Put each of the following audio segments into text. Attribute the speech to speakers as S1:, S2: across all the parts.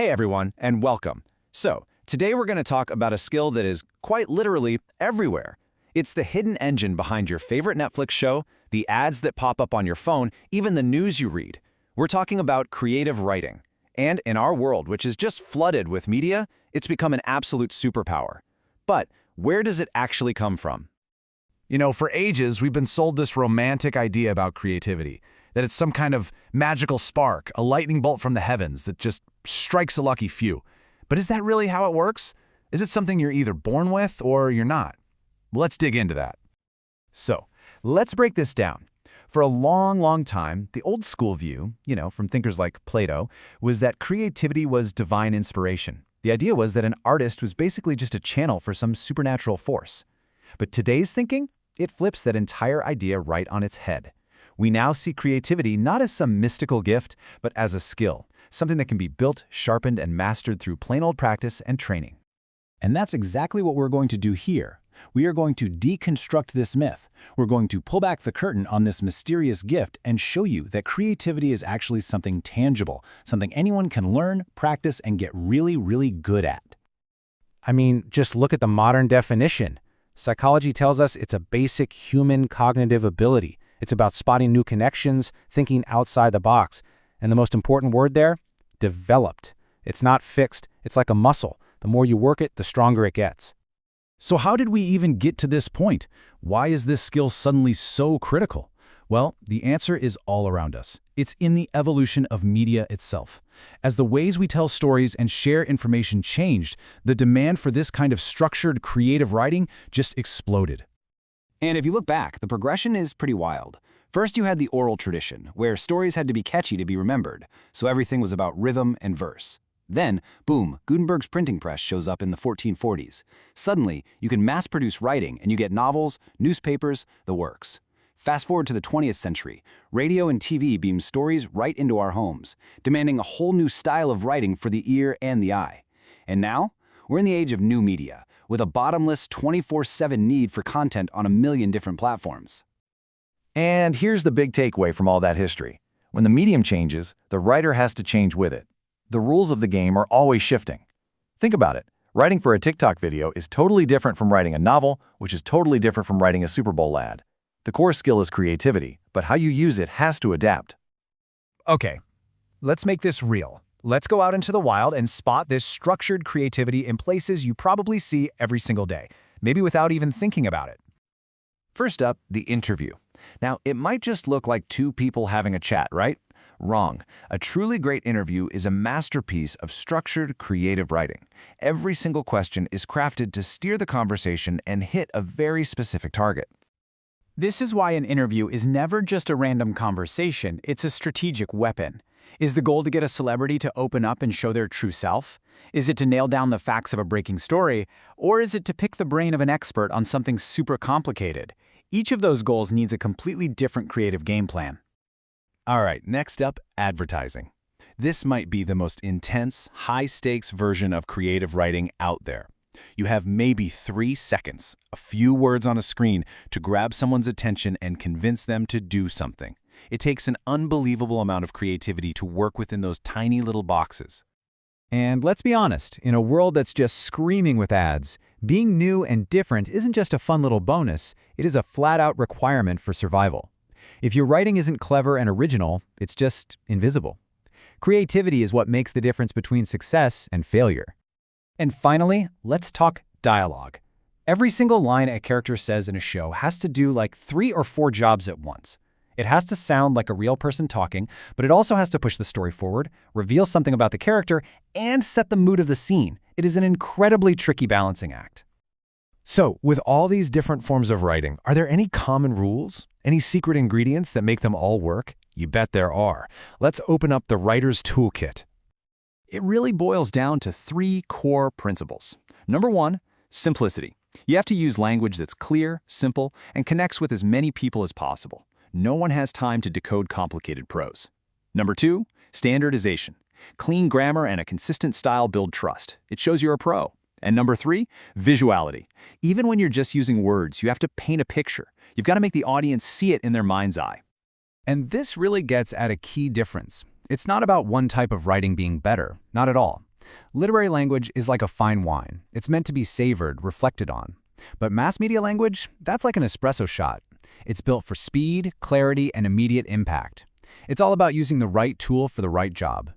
S1: Hey everyone, and welcome. So, today we're going to talk about a skill that is quite literally everywhere. It's the hidden engine behind your favorite Netflix show, the ads that pop up on your phone, even the news you read. We're talking about creative writing. And in our world, which is just flooded with media, it's become an absolute superpower. But where does it actually come from?
S2: You know, for ages, we've been sold this romantic idea about creativity, that it's some kind of magical spark, a lightning bolt from the heavens that just strikes a lucky few. But is that really how it works? Is it something you're either born with or you're not? Well, let's dig into that.
S3: So, let's break this down. For a long time, the old school view, from thinkers like Plato, was that creativity was divine inspiration. The idea was that an artist was basically just a channel for some supernatural force. But today's thinking, it flips that entire idea right on its head. We now see creativity not as some mystical gift, but as a skill, something that can be built, sharpened, and mastered through plain old practice and training.
S4: And that's exactly what we're going to do here. We are going to deconstruct this myth. We're going to pull back the curtain on this mysterious gift and show you that creativity is actually something tangible, something anyone can learn, practice, and get really good at.
S3: I mean, just look at the modern definition. Psychology tells us it's a basic human cognitive ability. It's about spotting new connections, thinking outside the box. And the most important word there? Developed. It's not fixed. It's like a muscle. The more you work it, the stronger it gets.
S4: So how did we even get to this point? Why is this skill suddenly so critical? Well, the answer is all around us. It's in the evolution of media itself. As the ways we tell stories and share information changed, the demand for this kind of structured, creative writing just exploded.
S1: And if you look back, the progression is pretty wild. First, you had the oral tradition, where stories had to be catchy to be remembered, so everything was about rhythm and verse. Then, boom, Gutenberg's printing press shows up in the 1440s. Suddenly, you can mass-produce writing, and you get novels, newspapers, the works. Fast forward to the 20th century, radio and TV beam stories right into our homes, demanding a whole new style of writing for the ear and the eye. And now, we're in the age of new media, with a bottomless 24/7 need for content on a million different platforms.
S5: And here's the big takeaway from all that history. When the medium changes, the writer has to change with it. The rules of the game are always shifting. Think about it. Writing for a TikTok video is totally different from writing a novel, which is totally different from writing a Super Bowl ad. The core skill is creativity, but how you use it has to adapt.
S3: Okay, let's make this real. Let's go out into the wild and spot this structured creativity in places you probably see every single day, maybe without even thinking about it.
S1: First up, the interview. Now, it might just look like two people having a chat, right? Wrong. A truly great interview is a masterpiece of structured, creative writing. Every single question is crafted to steer the conversation and hit a very specific target.
S6: This is why an interview is never just a random conversation, it's a strategic weapon. Is the goal to get a celebrity to open up and show their true self? Is it to nail down the facts of a breaking story? Or is it to pick the brain of an expert on something super complicated? Each of those goals needs a completely different creative game plan.
S1: All right, next up, advertising. This might be the most intense, high-stakes version of creative writing out there. You have maybe 3 seconds, a few words on a screen, to grab someone's attention and convince them to do something. It takes an unbelievable amount of creativity to work within those tiny little boxes.
S7: And let's be honest, in a world that's just screaming with ads, being new and different isn't just a fun little bonus, it is a flat-out requirement for survival. If your writing isn't clever and original, it's just invisible. Creativity is what makes the difference between success and failure.
S3: And finally, let's talk dialogue. Every single line a character says in a show has to do like 3 or 4 jobs at once. It has to sound like a real person talking, but it also has to push the story forward, reveal something about the character, and set the mood of the scene. It is an incredibly tricky balancing act.
S2: So, with all these different forms of writing, are there any common rules? Any secret ingredients that make them all work? You bet there are. Let's open up the writer's toolkit.
S1: It really boils down to 3 core principles. Number 1, simplicity. You have to use language that's clear, simple, and connects with as many people as possible. No one has time to decode complicated prose. Number 2, standardization. Clean grammar and a consistent style build trust. It shows you're a pro. And number 3, visuality. Even when you're just using words, you have to paint a picture. You've got to make the audience see it in their mind's eye.
S3: And this really gets at a key difference. It's not about one type of writing being better, not at all.
S4: Literary language is like a fine wine. It's meant to be savored, reflected on. But mass media language, that's like an espresso shot. It's built for speed, clarity, and immediate impact. It's all about using the right tool for the right job.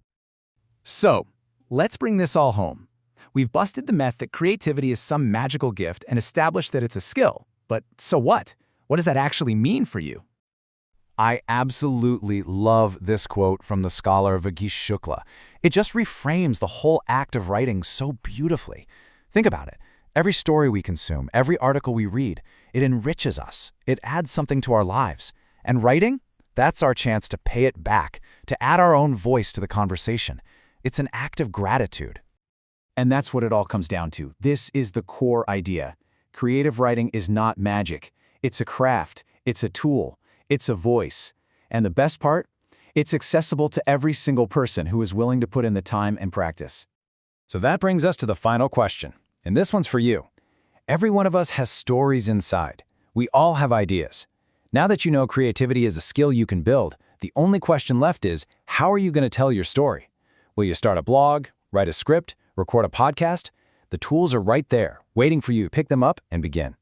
S3: So, let's bring this all home. We've busted the myth that creativity is some magical gift and established that it's a skill. But so what? What does that actually mean for you?
S2: I absolutely love this quote from the scholar Vagesh Shukla. It just reframes the whole act of writing so beautifully. Think about it. Every story we consume, every article we read, it enriches us. It adds something to our lives. And writing? That's our chance to pay it back, to add our own voice to the conversation. It's an act of gratitude.
S3: And that's what it all comes down to. This is the core idea. Creative writing is not magic. It's a craft. It's a tool. It's a voice. And the best part? It's accessible to every single person who is willing to put in the time and practice.
S5: So that brings us to the final question. And this one's for you. Every one of us has stories inside. We all have ideas. Now that you know creativity is a skill you can build, the only question left is, how are you going to tell your story? Will you start a blog, write a script, record a podcast? The tools are right there, waiting for you to pick them up and begin.